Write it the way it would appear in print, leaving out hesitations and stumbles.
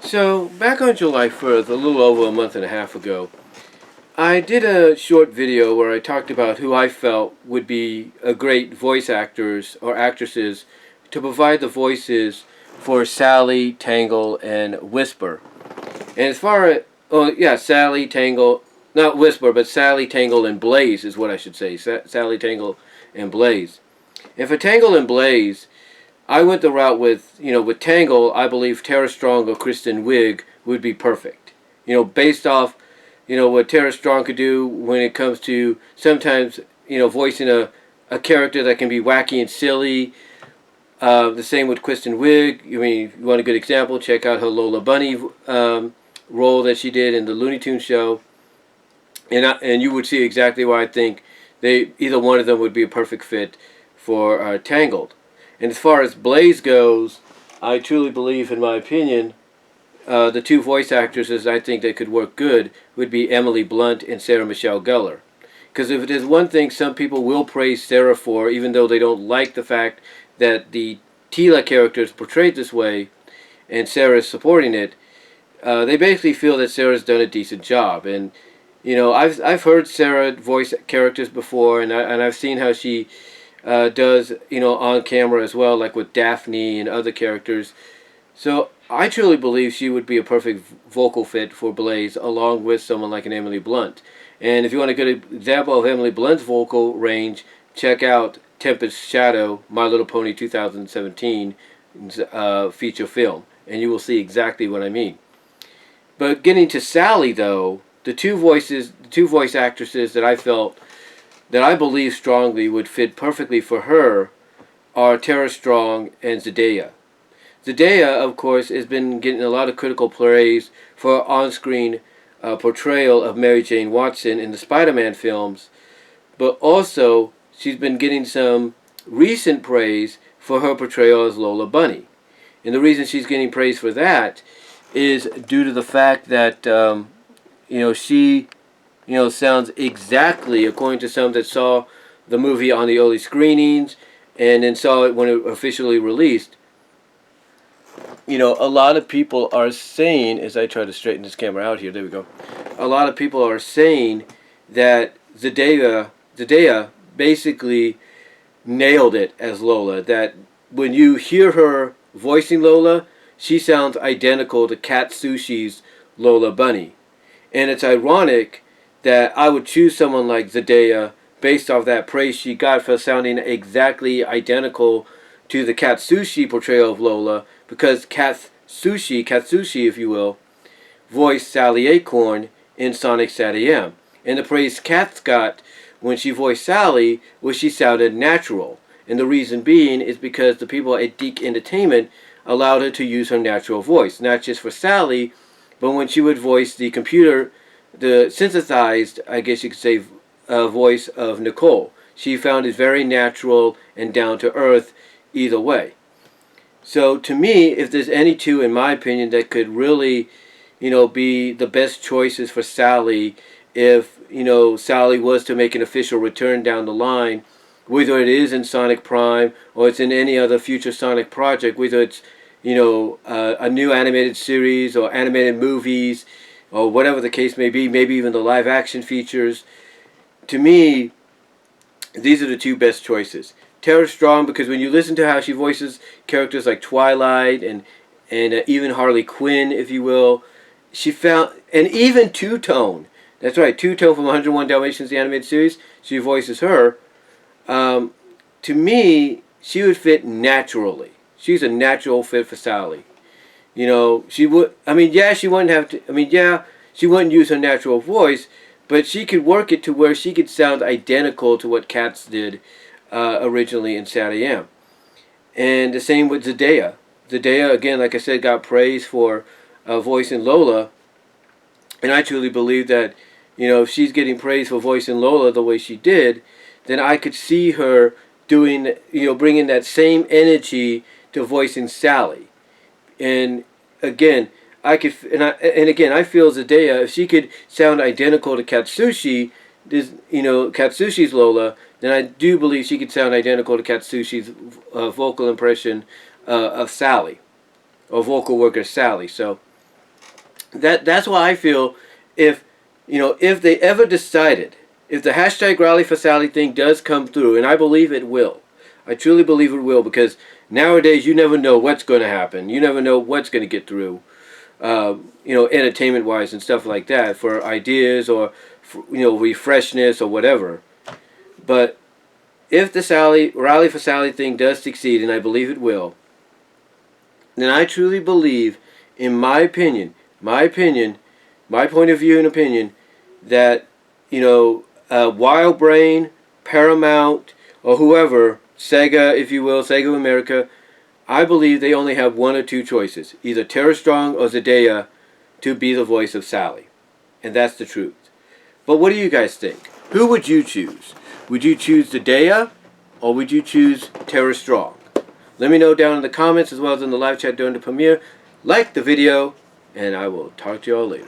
So, back on July 1st, a little over a month and a half ago, I did a short video where I talked about who I felt would be a great voice actors or actresses to provide the voices for Sally, Tangle, and Whisper. And as far as, oh yeah, Sally, Tangle, not Whisper, but Sally, Tangle, and Blaze is what I should say. Sally, Tangle, and Blaze. And for Tangle and Blaze, I went the route with Tangle, I believe Tara Strong or Kristen Wiig would be perfect. Based off, what Tara Strong could do when it comes to sometimes, voicing a character that can be wacky and silly. The same with Kristen Wiig. I mean, if you want a good example, check out her Lola Bunny role that she did in the Looney Tunes show. And you would see exactly why I think either one of them would be a perfect fit for Tangled. And as far as Blaze goes, I truly believe, in my opinion, the two voice actresses I think that could work good would be Emily Blunt and Sarah Michelle Gellar. Because if there's one thing some people will praise Sarah for, even though they don't like the fact that the Tila character is portrayed this way, and Sarah is supporting it, they basically feel that Sarah's done a decent job. And I've heard Sarah voice characters before, and I've seen how she does, on camera as well, like with Daphne and other characters. So I truly believe she would be a perfect vocal fit for Blaze, along with someone like an Emily Blunt. And if you want a good example of Emily Blunt's vocal range, check out Tempest Shadow, My Little Pony 2017 feature film, and you will see exactly what I mean. But getting to Sally, though, the two voice actresses that I believe strongly would fit perfectly for her are Tara Strong and Zendaya. Zendaya, of course, has been getting a lot of critical praise for her on-screen portrayal of Mary Jane Watson in the Spider-Man films, but also she's been getting some recent praise for her portrayal as Lola Bunny. And the reason she's getting praise for that is due to the fact that, she sounds exactly, according to some that saw the movie on the early screenings and then saw it when it officially released. A lot of people are saying, as I try to straighten this camera out here, there we go. A lot of people are saying that Zendaya basically nailed it as Lola. That when you hear her voicing Lola, she sounds identical to Cat Sushi's Lola Bunny. And it's ironic that I would choose someone like Zendaya based off that praise she got for sounding exactly identical to the Katsushi portrayal of Lola, because Katsushi, if you will, voiced Sally Acorn in Sonic SatAM. And the praise Katz got when she voiced Sally was she sounded natural. And the reason being is because the people at Deke Entertainment allowed her to use her natural voice, not just for Sally, but when she would voice the synthesized, I guess you could say, voice of Nicole. She found it very natural and down to earth either way. So to me, if there's any two, in my opinion, that could really, be the best choices for Sally, if, Sally was to make an official return down the line, whether it is in Sonic Prime or it's in any other future Sonic project, whether it's, a new animated series or animated movies or whatever the case may be, maybe even the live action features. To me, these are the two best choices. Tara Strong, because when you listen to how she voices characters like Twilight and even Harley Quinn, if you will, she found, and even Two-Tone, that's right, Two-Tone from 101 Dalmatians, the animated series, she voices her. To me, she would fit naturally. She's a natural fit for Sally. She would, she wouldn't have to, she wouldn't use her natural voice, but she could work it to where she could sound identical to what Katz did originally in SatAM. And the same with Zendaya. Zendaya, again, like I said, got praise for voicing Lola. And I truly believe that, if she's getting praise for voicing Lola the way she did, then I could see her doing, bringing that same energy to voicing Sally. And again, I feel Zendaya, if she could sound identical to Katsushi, Katsushi's Lola, then I do believe she could sound identical to Katsushi's vocal impression of Sally, or vocal worker Sally. So That's why I feel, if if they ever decided, if the hashtag Rally for Sally thing does come through, and I believe it will, I truly believe it will, because nowadays you never know what's going to happen. You never know what's going to get through, entertainment wise and stuff like that, for ideas or for, refreshness or whatever. But if the Rally for Sally thing does succeed, and I believe it will, then I truly believe, in my opinion, my point of view and opinion, that Wild Brain, Paramount, or whoever, Sega, if you will, Sega of America, I believe they only have one or two choices, either Tara Strong or Zendaya, to be the voice of Sally, and that's the truth. But what do you guys think? Who would you choose? Would you choose Zendaya, or would you choose Tara Strong? Let me know down in the comments, as well as in the live chat during the premiere. Like the video, and I will talk to y'all later.